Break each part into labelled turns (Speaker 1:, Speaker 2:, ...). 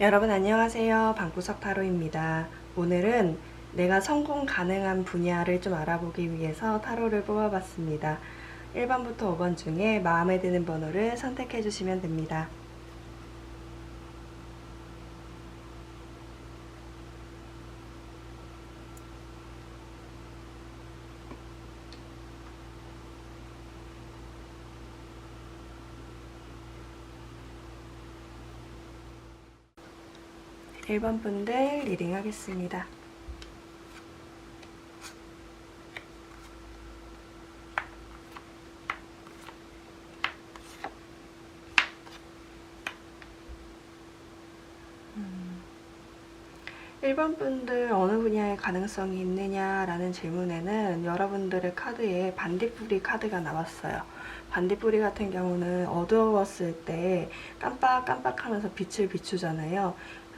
Speaker 1: 여러분 안녕하세요. 방구석 타로입니다. 오늘은 내가 성공 가능한 분야를 좀 알아보기 위해서 타로를 뽑아봤습니다. 1번부터 5번 중에 마음에 드는 번호를 선택해 주시면 됩니다. 1번 분들 리딩 하겠습니다. 일번 분들 어느 분야에 가능성이 있느냐라는 질문에는 여러분들의 카드에 반딧불이 카드가 나왔어요. 반딧불이 같은 경우는 어두웠을 때 깜빡깜빡하면서 빛을 비추잖아요.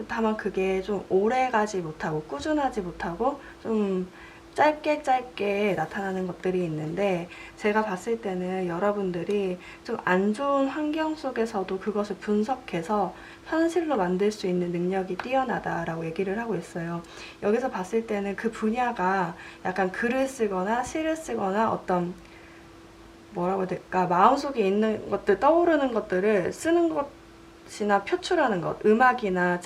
Speaker 1: 다만 그게 좀 오래 가지 못하고 꾸준하지 못하고 좀 짧게 나타나는 것들이 있는데, 제가 봤을 때는 여러분들이 좀 안 좋은 환경 속에서도 그것을 분석해서 현실로 만들 수 있는 능력이 뛰어나다라고 얘기를 하고 있어요. 여기서 봤을 때는 그 분야가 약간 글을 쓰거나 시를 쓰거나 어떤 뭐라고 해야 될까, 마음속에 있는 것들, 떠오르는 것들을 쓰는 것이나 표출하는 것, 음악이나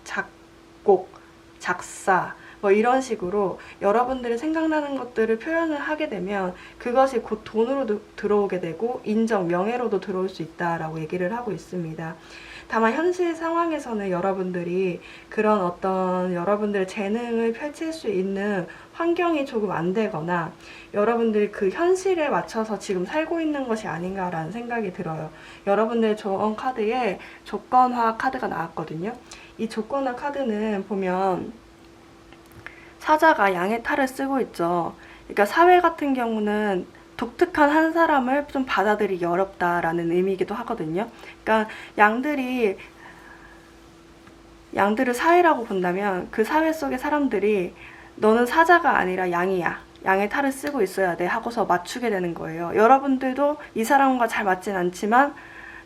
Speaker 1: 작곡, 작사, 뭐 이런 식으로 여러분들이 생각나는 것들을 표현을 하게 되면 그것이 곧 돈으로 들어오게 되고 인정, 명예로도 들어올 수 있다라고 얘기를 하고 있습니다. 다만 현실 상황에서는 여러분들이 그런 어떤 여러분들의 재능을 펼칠 수 있는 환경이 조금 안 되거나 여러분들이 그 현실에 맞춰서 지금 살고 있는 것이 아닌가라는 생각이 들어요. 여러분들의 조언 카드에 조건화 카드가 나왔거든요. 이 조건화 카드는 보면 사자가 양의 탈을 쓰고 있죠. 그러니까 사회 같은 경우는 독특한 한 사람을 좀 받아들이기 어렵다라는 의미이기도 하거든요. 그러니까 양들을 사회라고 본다면 그 사회 속의 사람들이 너는 사자가 아니라 양이야, 양의 탈을 쓰고 있어야 돼 하고서 맞추게 되는 거예요. 여러분들도 이 사람과 잘 맞진 않지만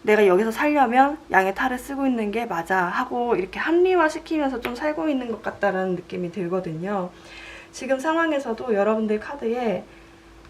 Speaker 1: 내가 여기서 살려면 양의 탈을 쓰고 있는 게 맞아 하고 이렇게 합리화시키면서 좀 살고 있는 것 같다라는 느낌이 들거든요. 지금 상황에서도 여러분들 카드에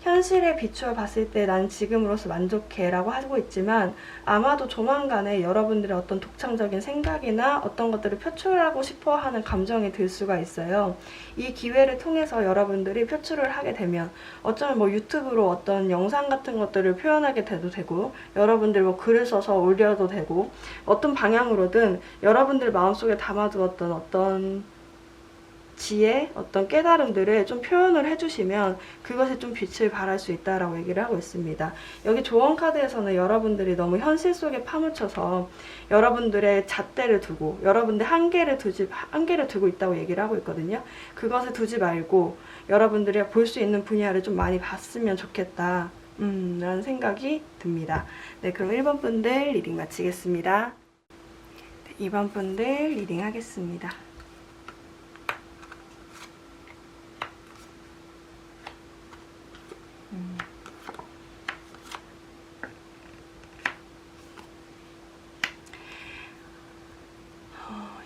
Speaker 1: 현실에 비추어 봤을 때 난 지금으로서 만족해 라고 하고 있지만, 아마도 조만간에 여러분들의 어떤 독창적인 생각이나 어떤 것들을 표출하고 싶어 하는 감정이 들 수가 있어요. 이 기회를 통해서 여러분들이 표출을 하게 되면 어쩌면 뭐 유튜브로 어떤 영상 같은 것들을 표현하게 돼도 되고, 여러분들 뭐 글을 써서 올려도 되고, 어떤 방향으로든 여러분들 마음속에 담아두었던 어떤 지혜, 어떤 깨달음들을 좀 표현을 해주시면 그것이 좀 빛을 발할 수 있다라고 얘기를 하고 있습니다. 여기 조언 카드에서는 여러분들이 너무 현실 속에 파묻혀서 여러분들의 잣대를 두고 여러분들 한계를 두고 있다고 얘기를 하고 있거든요. 그것을 두지 말고 여러분들이 볼 수 있는 분야를 좀 많이 봤으면 좋겠다 라는 생각이 듭니다. 네, 그럼 1번 분들 리딩 마치겠습니다. 네, 2번 분들 리딩 하겠습니다.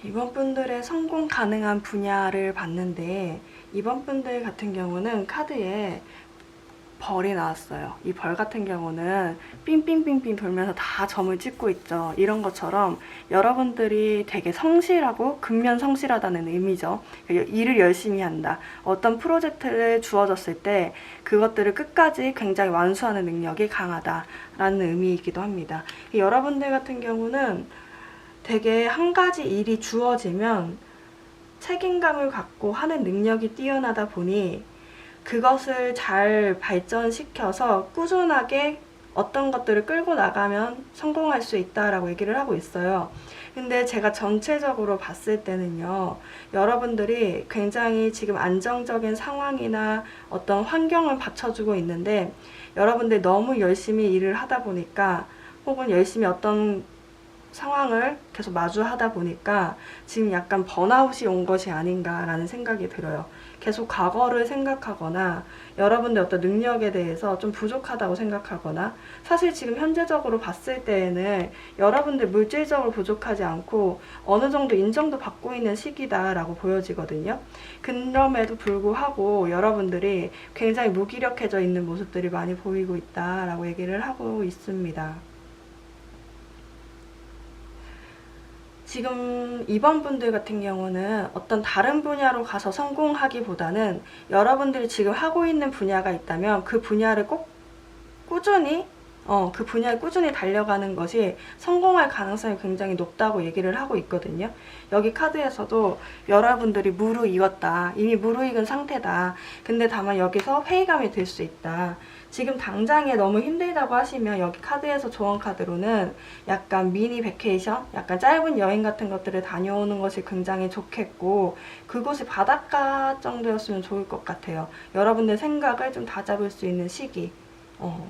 Speaker 1: 이번 분들의 성공 가능한 분야를 봤는데, 이번 분들 같은 경우는 카드에 벌이 나왔어요. 이 벌 같은 경우는 삥삥삥삥 돌면서 다 점을 찍고 있죠. 이런 것처럼 여러분들이 되게 성실하고 근면 성실하다는 의미죠. 일을 열심히 한다. 어떤 프로젝트를 주어졌을 때 그것들을 끝까지 굉장히 완수하는 능력이 강하다라는 의미이기도 합니다. 여러분들 같은 경우는 되게 한 가지 일이 주어지면 책임감을 갖고 하는 능력이 뛰어나다 보니 그것을 잘 발전시켜서 꾸준하게 어떤 것들을 끌고 나가면 성공할 수 있다라고 얘기를 하고 있어요. 근데 제가 전체적으로 봤을 때는요, 여러분들이 굉장히 지금 안정적인 상황이나 어떤 환경을 받쳐주고 있는데, 여러분들 너무 열심히 일을 하다 보니까 혹은 열심히 어떤 상황을 계속 마주하다 보니까 지금 약간 번아웃이 온 것이 아닌가라는 생각이 들어요. 계속 과거를 생각하거나 여러분들 어떤 능력에 대해서 좀 부족하다고 생각하거나, 사실 지금 현재적으로 봤을 때에는 여러분들 물질적으로 부족하지 않고 어느 정도 인정도 받고 있는 시기다라고 보여지거든요. 그럼에도 불구하고 여러분들이 굉장히 무기력해져 있는 모습들이 많이 보이고 있다라고 얘기를 하고 있습니다. 지금 2번 분들 같은 경우는 어떤 다른 분야로 가서 성공하기보다는 여러분들이 지금 하고 있는 분야가 있다면 그 분야를 꼭 꾸준히 그 분야에 꾸준히 달려가는 것이 성공할 가능성이 굉장히 높다고 얘기를 하고 있거든요. 여기 카드에서도 여러분들이 무르익었다, 이미 무르익은 상태다. 근데 다만 여기서 회의감이 들 수 있다. 지금 당장에 너무 힘들다고 하시면 여기 카드에서 조언 카드로는 약간 미니 베케이션, 약간 짧은 여행 같은 것들을 다녀오는 것이 굉장히 좋겠고, 그곳이 바닷가 정도였으면 좋을 것 같아요. 여러분들 생각을 좀 다잡을 수 있는 시기.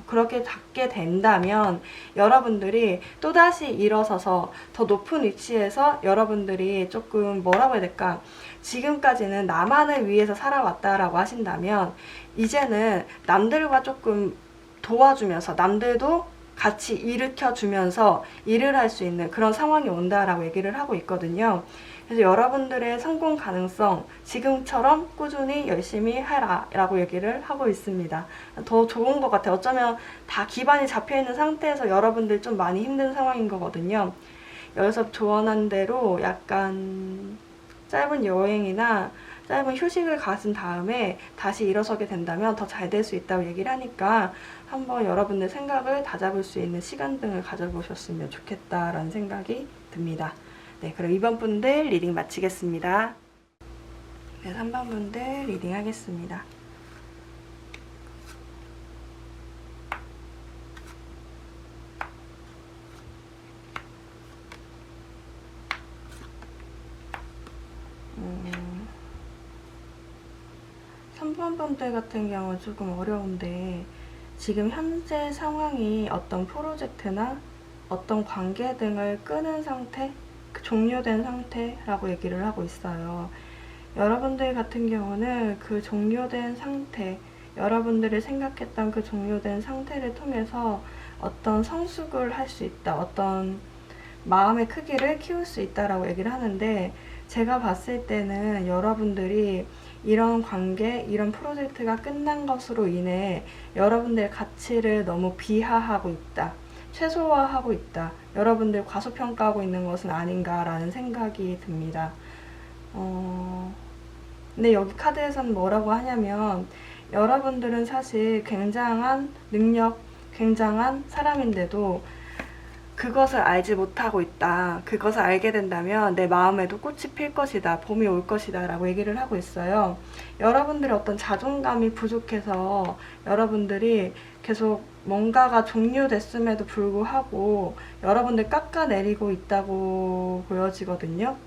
Speaker 1: 그렇게 잡게 된다면 여러분들이 또다시 일어서서 더 높은 위치에서 여러분들이 조금 뭐라고 해야 될까, 지금까지는 나만을 위해서 살아왔다라고 하신다면 이제는 남들과 조금 도와주면서 남들도 같이 일으켜주면서 일을 할 수 있는 그런 상황이 온다라고 얘기를 하고 있거든요. 그래서 여러분들의 성공 가능성, 지금처럼 꾸준히 열심히 해라 라고 얘기를 하고 있습니다. 더 좋은 것 같아요. 어쩌면 다 기반이 잡혀있는 상태에서 여러분들 좀 많이 힘든 상황인 거거든요. 여기서 조언한 대로 약간 짧은 여행이나 짧은 휴식을 가진 다음에 다시 일어서게 된다면 더 잘 될 수 있다고 얘기를 하니까 한번 여러분들 생각을 다잡을 수 있는 시간 등을 가져보셨으면 좋겠다라는 생각이 듭니다. 네, 그럼 2번 분들 리딩 마치겠습니다. 네, 3번 분들 리딩 하겠습니다. 음, 3번 분들 같은 경우는 조금 어려운데, 지금 현재 상황이 어떤 프로젝트나 어떤 관계 등을 끄는 상태, 종료된 상태라고 얘기를 하고 있어요. 여러분들 같은 경우는 그 종료된 상태, 여러분들이 생각했던 그 종료된 상태를 통해서 어떤 성숙을 할 수 있다, 어떤 마음의 크기를 키울 수 있다라고 얘기를 하는데, 제가 봤을 때는 여러분들이 이런 관계, 이런 프로젝트가 끝난 것으로 인해 여러분들의 가치를 너무 비하하고 있다, 최소화하고 있다, 여러분들 과소평가하고 있는 것은 아닌가라는 생각이 듭니다. 근데 여기 카드에서는 뭐라고 하냐면, 여러분들은 사실 굉장한 능력, 굉장한 사람인데도 그것을 알지 못하고 있다. 그것을 알게 된다면 내 마음에도 꽃이 필 것이다. 봄이 올 것이다. 라고 얘기를 하고 있어요. 여러분들의 어떤 자존감이 부족해서 여러분들이 계속 뭔가가 종료됐음에도 불구하고 여러분들 깎아내리고 있다고 보여지거든요.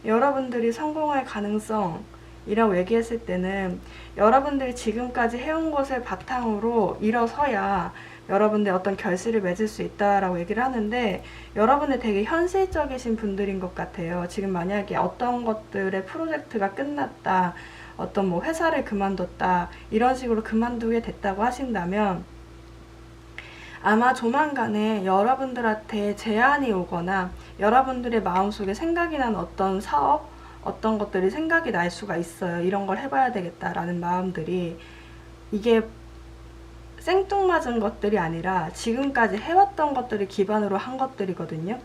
Speaker 1: 여러분들이 성공할 가능성이라고 얘기했을 때는 여러분들이 지금까지 해온 것을 바탕으로 일어서야 여러분들 어떤 결실을 맺을 수 있다라고 얘기를 하는데, 여러분들 되게 현실적이신 분들인 것 같아요. 지금 만약에 어떤 것들의 프로젝트가 끝났다, 어떤 뭐 회사를 그만뒀다, 이런 식으로 그만두게 됐다고 하신다면 아마 조만간에 여러분들한테 제안이 오거나 여러분들의 마음속에 생각이 난 어떤 사업, 어떤 것들이 생각이 날 수가 있어요. 이런 걸 해봐야 되겠다라는 마음들이, 이게 생뚱맞은 것들이 아니라 지금까지 해왔던 것들을 기반으로 한 것들이거든요.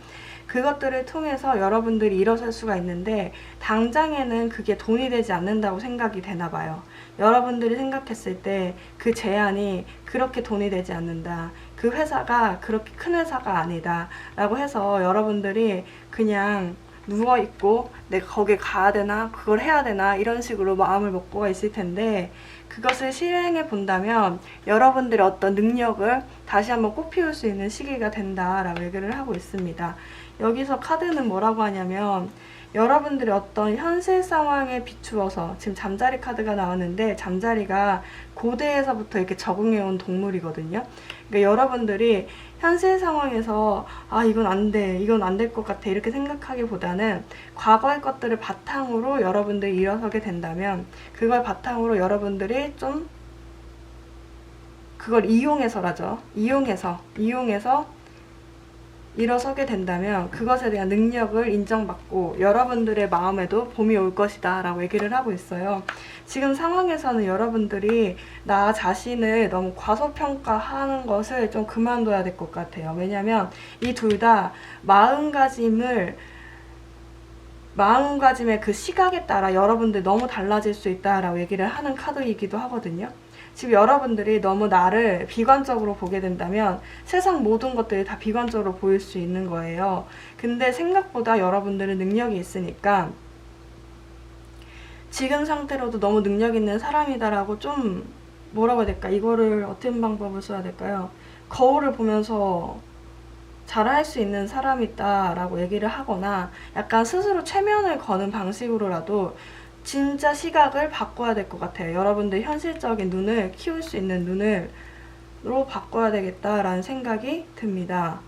Speaker 1: 그것들을 통해서 여러분들이 일어설 수가 있는데 당장에는 그게 돈이 되지 않는다고 생각이 되나 봐요. 여러분들이 생각했을 때 그 제안이 그렇게 돈이 되지 않는다, 그 회사가 그렇게 큰 회사가 아니다 라고 해서 여러분들이 그냥 누워있고 내가 거길 가야 되나, 그걸 해야 되나, 이런 식으로 마음을 먹고 있을 텐데, 그것을 실행해 본다면 여러분들의 어떤 능력을 다시 한번 꽃피울 수 있는 시기가 된다라고 얘기를 하고 있습니다. 여기서 카드는 뭐라고 하냐면, 여러분들의 어떤 현실 상황에 비추어서, 지금 잠자리 카드가 나왔는데 잠자리가 고대에서부터 이렇게 적응해온 동물이거든요. 그러니까 여러분들이 현실 상황에서 아 이건 안 돼, 이건 안 될 것 같아 이렇게 생각하기보다는 과거의 것들을 바탕으로 여러분들이 일어서게 된다면 그걸 바탕으로 여러분들이 좀 그걸 이용해서라죠. 이용해서 일어서게 된다면 그것에 대한 능력을 인정받고 여러분들의 마음에도 봄이 올 것이다 라고 얘기를 하고 있어요. 지금 상황에서는 여러분들이 나 자신을 너무 과소평가하는 것을 좀 그만둬야 될 것 같아요. 왜냐면 이 둘 다 마음가짐의 그 시각에 따라 여러분들 너무 달라질 수 있다라고 얘기를 하는 카드이기도 하거든요. 지금 여러분들이 너무 나를 비관적으로 보게 된다면 세상 모든 것들이 다 비관적으로 보일 수 있는 거예요. 근데 생각보다 여러분들은 능력이 있으니까 지금 상태로도 너무 능력 있는 사람이다라고 좀 뭐라고 해야 될까? 이거를 어떤 방법을 써야 될까요? 거울을 보면서 잘할 수 있는 사람이다 라고 얘기를 하거나 약간 스스로 최면을 거는 방식으로라도 진짜 시각을 바꿔야 될 것 같아요. 여러분들 현실적인 눈을 키울 수 있는 눈으로 바꿔야 되겠다라는 생각이 듭니다.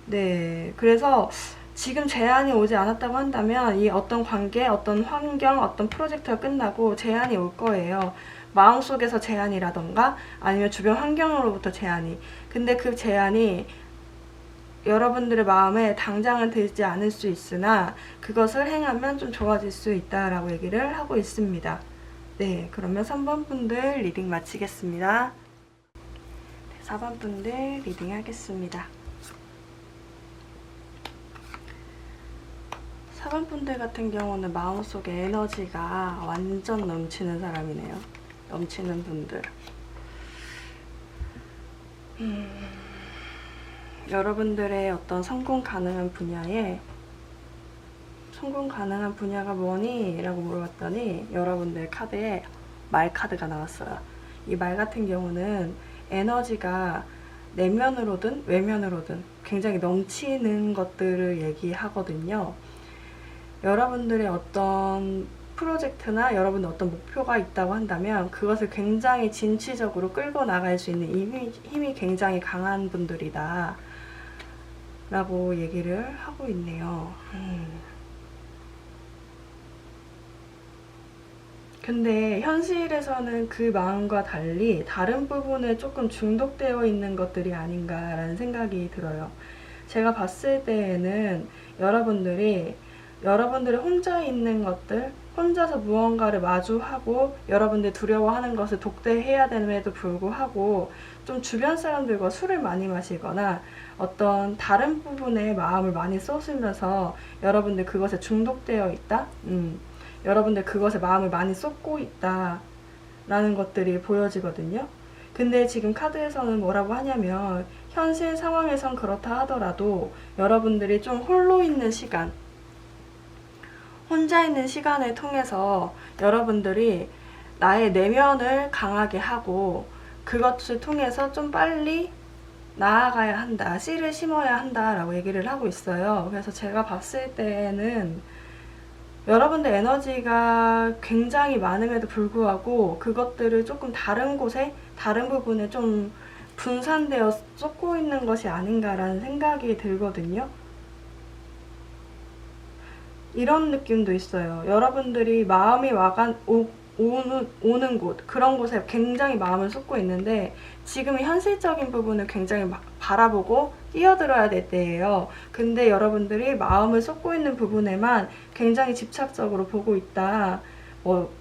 Speaker 1: 네, 그래서 지금 제안이 오지 않았다고 한다면 이 어떤 관계, 어떤 환경, 어떤 프로젝트가 끝나고 제안이 올 거예요. 마음속에서 제안이라던가 아니면 주변 환경으로부터 제안이. 근데 그 제안이 여러분들의 마음에 당장은 들지 않을 수 있으나 그것을 행하면 좀 좋아질 수 있다라고 얘기를 하고 있습니다. 네, 그러면 3번 분들 리딩 마치겠습니다. 4번 분들 리딩 하겠습니다. 4번 분들 같은 경우는 마음속에 에너지가 완전 넘치는 사람이네요. 넘치는 분들. 여러분들의 어떤 성공 가능한 분야가 뭐니? 라고 물어봤더니 여러분들 카드에 말 카드가 나왔어요. 이 말 같은 경우는 에너지가 내면으로든 외면으로든 굉장히 넘치는 것들을 얘기하거든요. 여러분들의 어떤 프로젝트나 여러분의 어떤 목표가 있다고 한다면 그것을 굉장히 진취적으로 끌고 나갈 수 있는 힘이 굉장히 강한 분들이다 라고 얘기를 하고 있네요. 근데 현실에서는 그 마음과 달리 다른 부분에 조금 중독되어 있는 것들이 아닌가라는 생각이 들어요. 제가 봤을 때에는 여러분들의 혼자 있는 것들, 혼자서 무언가를 마주하고 여러분들 두려워하는 것을 독대해야 됨에도 불구하고 좀 주변 사람들과 술을 많이 마시거나 어떤 다른 부분에 마음을 많이 쏟으면서 여러분들 그것에 중독되어 있다? 여러분들 그것에 마음을 많이 쏟고 있다 라는 것들이 보여지거든요. 근데 지금 카드에서는 뭐라고 하냐면 현실 상황에선 그렇다 하더라도 여러분들이 좀 홀로 있는 시간, 혼자 있는 시간을 통해서 여러분들이 나의 내면을 강하게 하고 그것을 통해서 좀 빨리 나아가야 한다, 씨를 심어야 한다 라고 얘기를 하고 있어요. 그래서 제가 봤을 때는 여러분들 에너지가 굉장히 많음에도 불구하고 그것들을 조금 다른 곳에, 다른 부분에 좀 분산되어 쏟고 있는 것이 아닌가라는 생각이 들거든요. 이런 느낌도 있어요. 여러분들이 마음이 오는 곳, 그런 곳에 굉장히 마음을 쏟고 있는데 지금 현실적인 부분을 굉장히 바라보고 뛰어들어야 될 때예요. 근데 여러분들이 마음을 쏟고 있는 부분에만 굉장히 집착적으로 보고 있다.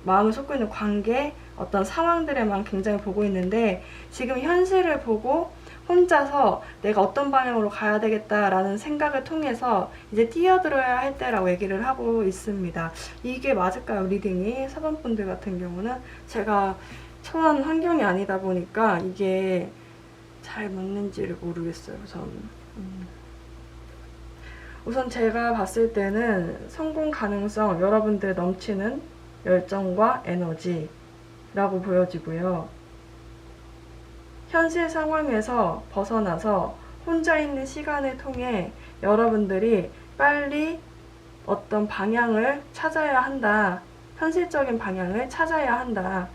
Speaker 1: 마음을 쏟고 있는 관계, 어떤 상황들에만 굉장히 보고 있는데 지금 현실을 보고 혼자서 내가 어떤 방향으로 가야 되겠다라는 생각을 통해서 이제 뛰어들어야 할 때라고 얘기를 하고 있습니다. 이게 맞을까요? 리딩이 4번 분들 같은 경우는 제가 처한 환경이 아니다 보니까 이게 잘 맞는지를 모르겠어요. 우선 제가 봤을 때는 성공 가능성, 여러분들 넘치는 열정과 에너지라고 보여지고요. 현실 상황에서 벗어나서 혼자 있는 시간을 통해 여러분들이 빨리 어떤 방향을 찾아야 한다. 현실적인 방향을 찾아야 한다.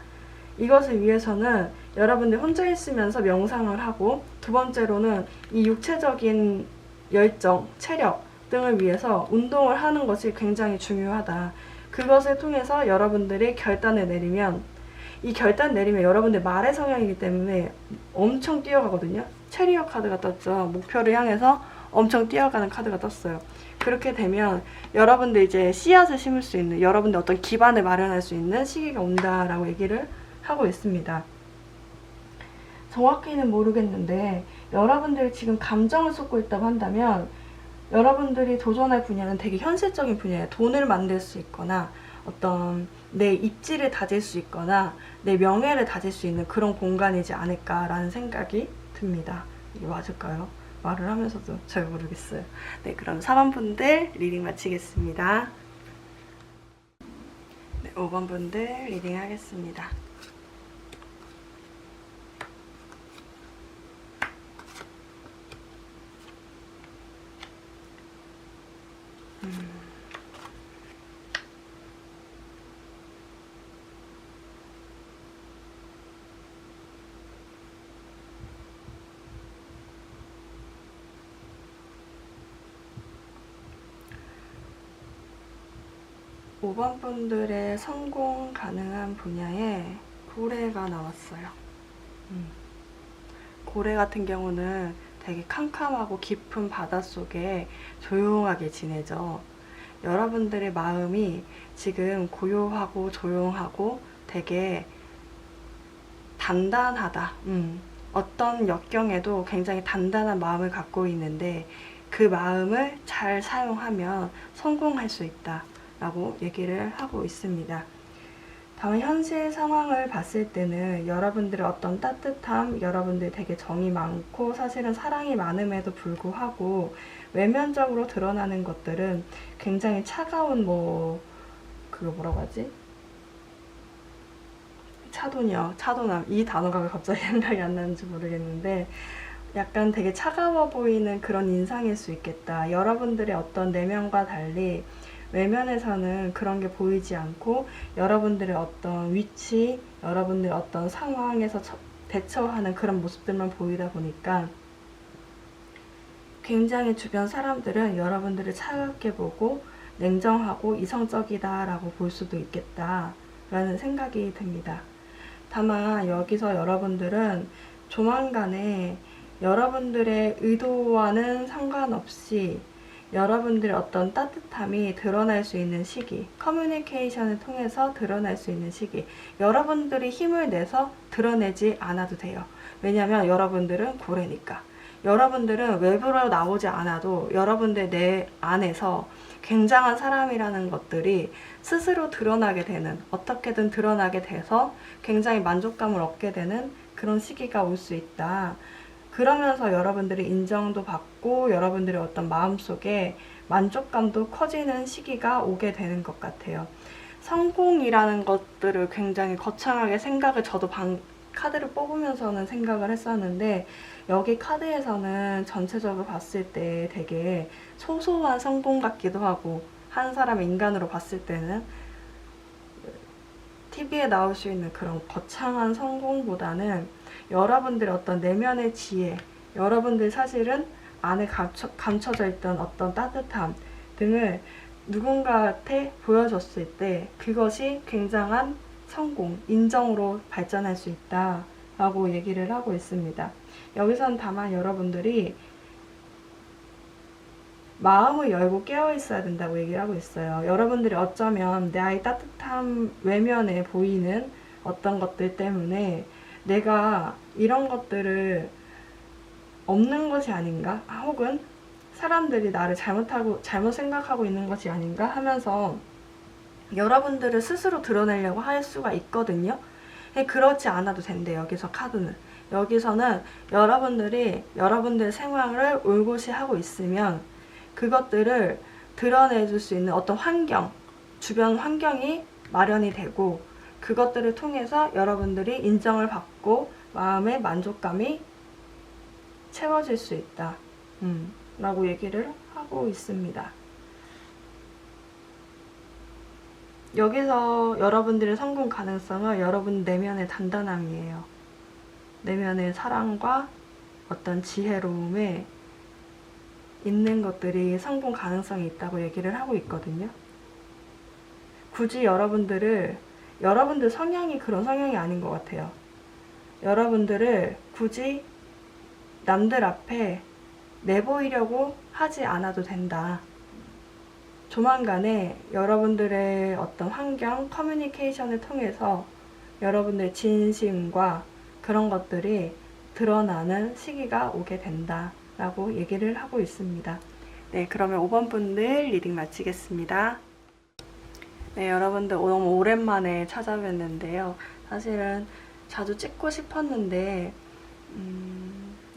Speaker 1: 이것을 위해서는 여러분들 혼자 있으면서 명상을 하고, 두 번째로는 이 육체적인 열정, 체력 등을 위해서 운동을 하는 것이 굉장히 중요하다. 그것을 통해서 여러분들이 결단을 내리면, 이 결단 내리면 여러분들 말의 성향이기 때문에 엄청 뛰어가거든요. 체리어 카드가 떴죠. 목표를 향해서 엄청 뛰어가는 카드가 떴어요. 그렇게 되면 여러분들 이제 씨앗을 심을 수 있는, 여러분들 어떤 기반을 마련할 수 있는 시기가 온다라고 얘기를 하고 있습니다. 정확히는 모르겠는데 여러분들이 지금 감정을 쏟고 있다고 한다면 여러분들이 도전할 분야는 되게 현실적인 분야예요. 돈을 만들 수 있거나 어떤 내 입지를 다질 수 있거나 내 명예를 다질 수 있는 그런 공간이지 않을까라는 생각이 듭니다. 이게 맞을까요? 말을 하면서도 잘 모르겠어요. 네, 그럼 4번 분들 리딩 마치겠습니다. 네, 5번 분들 리딩 하겠습니다. 음. 5번 분들의 성공 가능한 분야에 고래가 나왔어요. 고래 같은 경우는 되게 캄캄하고 깊은 바닷속에 조용하게 지내죠. 여러분들의 마음이 지금 고요하고 조용하고 되게 단단하다. 어떤 역경에도 굉장히 단단한 마음을 갖고 있는데 그 마음을 잘 사용하면 성공할 수 있다 라고 얘기를 하고 있습니다. 다만 현실 상황을 봤을 때는 여러분들의 어떤 따뜻함, 여러분들 되게 정이 많고 사실은 사랑이 많음에도 불구하고 외면적으로 드러나는 것들은 굉장히 차가운 그거 뭐라고 하지? 차도남 이 단어가 왜 갑자기 생각이 안 나는지 모르겠는데 약간 되게 차가워 보이는 그런 인상일 수 있겠다. 여러분들의 어떤 내면과 달리 외면에서는 그런 게 보이지 않고 여러분들의 어떤 위치, 여러분들의 어떤 상황에서 대처하는 그런 모습들만 보이다 보니까 굉장히 주변 사람들은 여러분들을 차갑게 보고 냉정하고 이성적이다 라고 볼 수도 있겠다 라는 생각이 듭니다. 다만 여기서 여러분들은 조만간에 여러분들의 의도와는 상관없이 여러분들의 어떤 따뜻함이 드러날 수 있는 시기, 커뮤니케이션을 통해서 드러날 수 있는 시기, 여러분들이 힘을 내서 드러내지 않아도 돼요. 왜냐하면 여러분들은 고래니까. 여러분들은 외부로 나오지 않아도 여러분들 내 안에서 굉장한 사람이라는 것들이 스스로 드러나게 되는, 어떻게든 드러나게 돼서 굉장히 만족감을 얻게 되는 그런 시기가 올 수 있다. 그러면서 여러분들이 인정도 받고 여러분들의 어떤 마음속에 만족감도 커지는 시기가 오게 되는 것 같아요. 성공이라는 것들을 굉장히 거창하게 생각을 저도 카드를 뽑으면서는 생각을 했었는데 여기 카드에서는 전체적으로 봤을 때 되게 소소한 성공 같기도 하고 한 사람의 인간으로 봤을 때는 TV에 나올 수 있는 그런 거창한 성공보다는 여러분들의 어떤 내면의 지혜, 여러분들 사실은 안에 감춰져 있던 어떤 따뜻함 등을 누군가한테 보여줬을 때 그것이 굉장한 성공, 인정으로 발전할 수 있다 라고 얘기를 하고 있습니다. 여기선 다만 여러분들이 마음을 열고 깨어 있어야 된다고 얘기를 하고 있어요. 여러분들이 어쩌면 내 아이 따뜻함 외면에 보이는 어떤 것들 때문에 내가 이런 것들을 없는 것이 아닌가? 혹은 사람들이 나를 잘못 생각하고 있는 것이 아닌가? 하면서 여러분들을 스스로 드러내려고 할 수가 있거든요. 그렇지 않아도 된대요. 여기서 카드는. 여기서는 여러분들이 여러분들의 생활을 올곧이 하고 있으면 그것들을 드러내줄 수 있는 어떤 환경, 주변 환경이 마련이 되고 그것들을 통해서 여러분들이 인정을 받고 마음의 만족감이 채워질 수 있다 라고 얘기를 하고 있습니다. 여기서 여러분들의 성공 가능성은 여러분 내면의 단단함이에요. 내면의 사랑과 어떤 지혜로움에 있는 것들이 성공 가능성이 있다고 얘기를 하고 있거든요. 굳이 여러분들 성향이 그런 성향이 아닌 것 같아요. 여러분들을 굳이 남들 앞에 내보이려고 하지 않아도 된다. 조만간에 여러분들의 어떤 환경, 커뮤니케이션을 통해서 여러분들의 진심과 그런 것들이 드러나는 시기가 오게 된다 라고 얘기를 하고 있습니다. 네, 그러면 5번 분들 리딩 마치겠습니다. 네, 여러분들 너무 오랜만에 찾아뵀는데요. 사실은 자주 찍고 싶었는데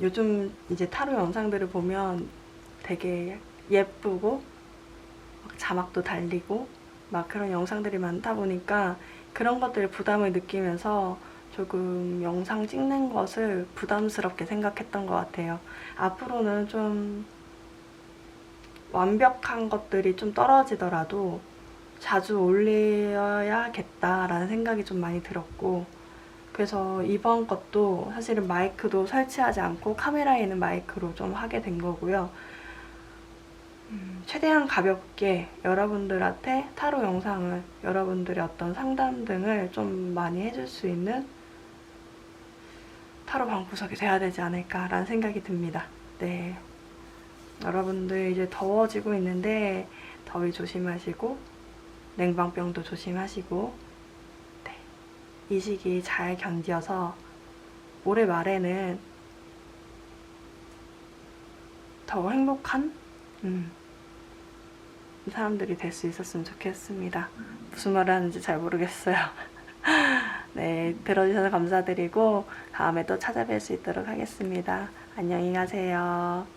Speaker 1: 요즘 이제 타로 영상들을 보면 되게 예쁘고 자막도 달리고 막 그런 영상들이 많다 보니까 그런 것들 부담을 느끼면서 조금 영상 찍는 것을 부담스럽게 생각했던 것 같아요. 앞으로는 좀 완벽한 것들이 좀 떨어지더라도 자주 올려야겠다라는 생각이 좀 많이 들었고, 그래서 이번 것도 사실은 마이크도 설치하지 않고 카메라에 있는 마이크로 좀 하게 된 거고요. 최대한 가볍게 여러분들한테 타로 영상을, 여러분들의 어떤 상담 등을 좀 많이 해줄 수 있는 타로 방구석이 돼야 되지 않을까라는 생각이 듭니다. 네, 여러분들 이제 더워지고 있는데 더위 조심하시고 냉방병도 조심하시고, 네, 이 시기 잘 견뎌서 올해 말에는 더 행복한 사람들이 될 수 있었으면 좋겠습니다. 무슨 말을 하는지 잘 모르겠어요. 네, 들어주셔서 감사드리고 다음에 또 찾아뵐 수 있도록 하겠습니다. 안녕히 가세요.